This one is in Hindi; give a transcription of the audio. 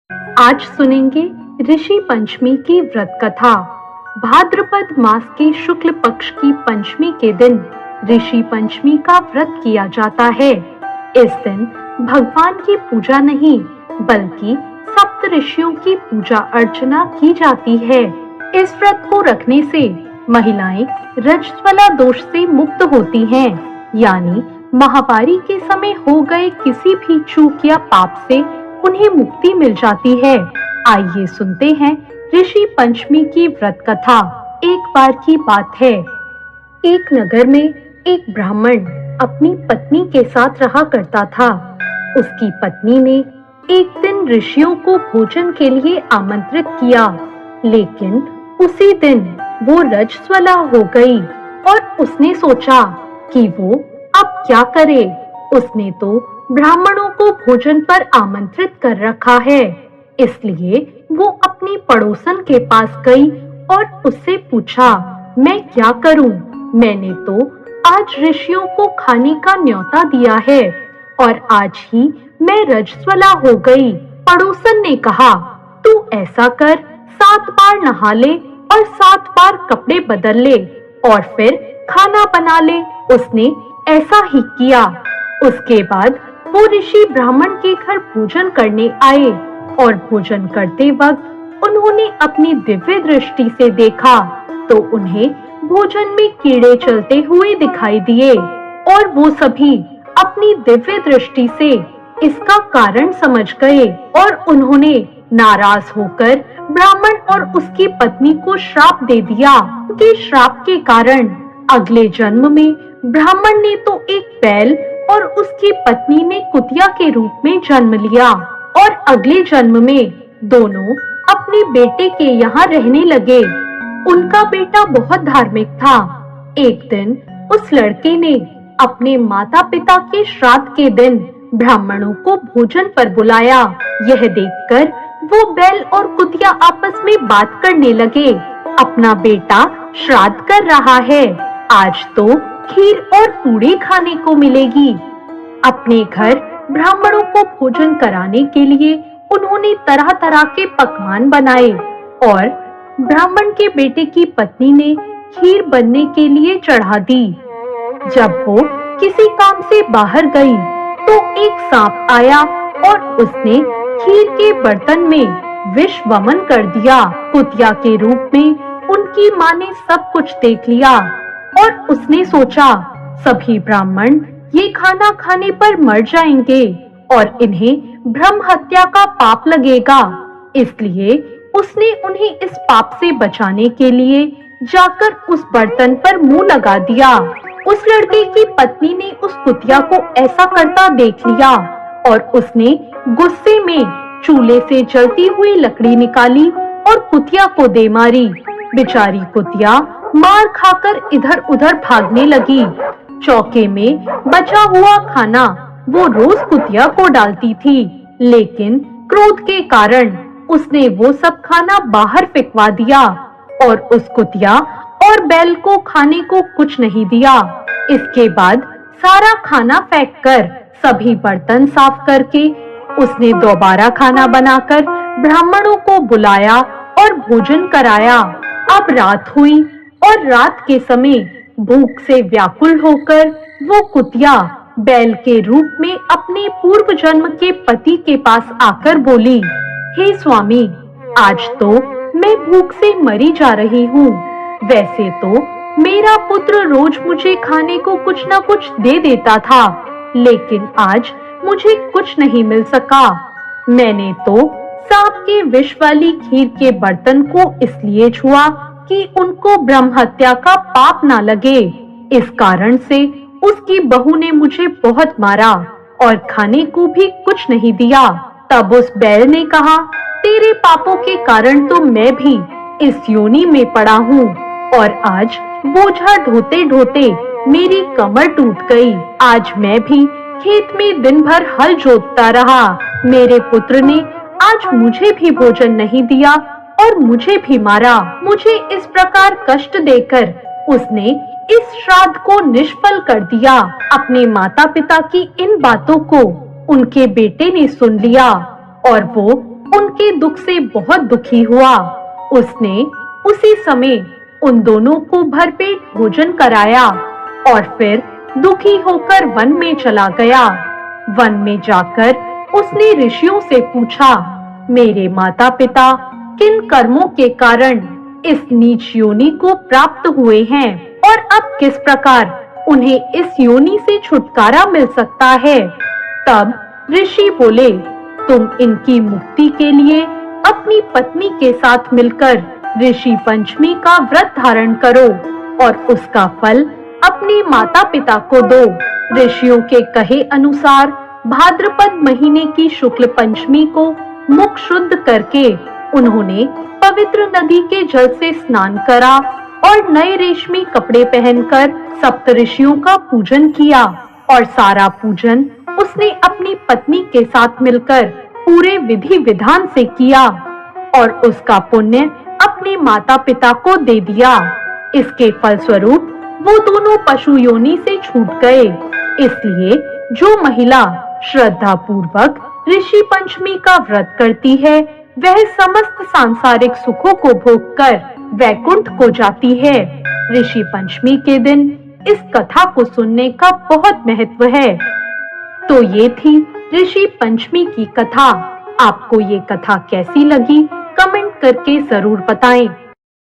आज सुनेंगे ऋषि पंचमी की व्रत कथा। भाद्रपद मास के शुक्ल पक्ष की पंचमी के दिन ऋषि पंचमी का व्रत किया जाता है। इस दिन भगवान की पूजा नहीं बल्कि सप्त ऋषियों की पूजा अर्चना की जाती है। इस व्रत को रखने से महिलाएं रजस्वला दोष से मुक्त होती हैं, यानी माहवारी के समय हो गए किसी भी चूक या पाप से उन्हें मुक्ति मिल जाती है। आइए सुनते हैं ऋषि पंचमी की व्रत कथा। एक बार की बात है, एक नगर में एक ब्राह्मण अपनी पत्नी के साथ रहा करता था। उसकी पत्नी ने एक दिन ऋषियों को भोजन के लिए आमंत्रित किया, लेकिन उसी दिन वो रजस्वला हो गई और उसने सोचा कि वो अब क्या करे। उसने तो ब्राह्मणों को भोजन पर आमंत्रित कर रखा है, इसलिए वो अपनी पड़ोसन के पास गई और उससे पूछा, मैं क्या करूं? मैंने तो आज ऋषियों को खाने का न्योता दिया है और आज ही मैं रजस्वला हो गई। पड़ोसन ने कहा, तू ऐसा कर, 7 बार नहा ले और 7 बार कपड़े बदल ले और फिर खाना बना ले। उसने ऐसा ही किया। उसके बाद वो ऋषि ब्राह्मण के घर भोजन करने आए और भोजन करते वक्त उन्होंने अपनी दिव्य दृष्टि से देखा तो उन्हें भोजन में कीड़े चलते हुए दिखाई दिए और वो सभी अपनी दिव्य दृष्टि से इसका कारण समझ गए और उन्होंने नाराज होकर ब्राह्मण और उसकी पत्नी को श्राप दे दिया। उनके श्राप के कारण अगले जन्म में ब्राह्मण ने तो एक बैल और उसकी पत्नी ने कुतिया के रूप में जन्म लिया और अगले जन्म में दोनों अपने बेटे के यहाँ रहने लगे। उनका बेटा बहुत धार्मिक था। एक दिन उस लड़के ने अपने माता पिता के श्राद्ध के दिन ब्राह्मणों को भोजन पर बुलाया। यह देखकर वो बैल और कुतिया आपस में बात करने लगे। अपना बेटा श्राद्ध कर रहा है, आज तो खीर और पूड़ी खाने को मिलेगी। अपने घर ब्राह्मणों को भोजन कराने के लिए उन्होंने तरह तरह के पकवान बनाए और ब्राह्मण के बेटे की पत्नी ने खीर बनने के लिए चढ़ा दी। जब वो किसी काम से बाहर गई तो एक सांप आया और उसने खीर के बर्तन में विष वमन कर दिया। कुतिया के रूप में उनकी माँ ने सब कुछ देख लिया और उसने सोचा, सभी ब्राह्मण ये खाना खाने पर मर जाएंगे और इन्हें ब्रह्म हत्या का पाप लगेगा। इसलिए उसने उन्हें इस पाप से बचाने के लिए जाकर उस बर्तन पर मुंह लगा दिया। उस लड़के की पत्नी ने उस कुतिया को ऐसा करता देख लिया और उसने गुस्से में चूल्हे से जलती हुई लकड़ी निकाली और कुतिया को दे मारी। बेचारी कुतिया मार खाकर इधर उधर भागने लगी। चौके में बचा हुआ खाना वो रोज कुतिया को डालती थी, लेकिन क्रोध के कारण उसने वो सब खाना बाहर फेंकवा दिया और उस कुतिया और बैल को खाने को कुछ नहीं दिया। इसके बाद सारा खाना फेंककर सभी बर्तन साफ करके उसने दोबारा खाना बनाकर ब्राह्मणों को बुलाया और भोजन कराया। अब रात हुई और रात के समय भूख से व्याकुल होकर वो कुतिया बैल के रूप में अपने पूर्व जन्म के पति के पास आकर बोली, हे स्वामी, आज तो मैं भूख से मरी जा रही हूँ। वैसे तो मेरा पुत्र रोज मुझे खाने को कुछ न कुछ दे देता था, लेकिन आज मुझे कुछ नहीं मिल सका। मैंने तो सांप के विष वाली खीर के बर्तन को इसलिए छुआ कि उनको ब्रह्म हत्या का पाप ना लगे। इस कारण से उसकी बहू ने मुझे बहुत मारा और खाने को भी कुछ नहीं दिया। तब उस बैल ने कहा, तेरे पापों के कारण तो मैं भी इस योनि में पड़ा हूँ और आज बोझा ढोते ढोते मेरी कमर टूट गई। आज मैं भी खेत में दिन भर हल जोतता रहा। मेरे पुत्र ने आज मुझे भी भोजन नहीं दिया और मुझे भी मारा। मुझे इस प्रकार कष्ट देकर उसने इस श्राद्ध को निष्फल कर दिया। अपने माता पिता की इन बातों को उनके बेटे ने सुन लिया और वो उनके दुख से बहुत दुखी हुआ। उसने उसी समय उन दोनों को भरपेट भोजन कराया और फिर दुखी होकर वन में चला गया। वन में जाकर उसने ऋषियों से पूछा, मेरे माता पिता किन कर्मों के कारण इस नीच योनि को प्राप्त हुए हैं और अब किस प्रकार उन्हें इस योनि से छुटकारा मिल सकता है। तब ऋषि बोले, तुम इनकी मुक्ति के लिए अपनी पत्नी के साथ मिलकर ऋषि पंचमी का व्रत धारण करो और उसका फल अपने माता पिता को दो। ऋषियों के कहे अनुसार भाद्रपद महीने की शुक्ल पंचमी को मुख शुद्ध करके उन्होंने पवित्र नदी के जल से स्नान करा और नए रेशमी कपड़े पहनकर सप्तऋषियों का पूजन किया और सारा पूजन उसने अपनी पत्नी के साथ मिलकर पूरे विधि विधान से किया और उसका पुण्य अपने माता पिता को दे दिया। इसके फलस्वरूप वो दोनों पशु योनि से छूट गए। इसलिए जो महिला श्रद्धा पूर्वक ऋषि पंचमी का व्रत करती है वह समस्त सांसारिक सुखों को भोगकर वैकुंठ को जाती है। ऋषि पंचमी के दिन इस कथा को सुनने का बहुत महत्व है। तो ये थी ऋषि पंचमी की कथा। आपको ये कथा कैसी लगी कमेंट करके जरूर बताएं।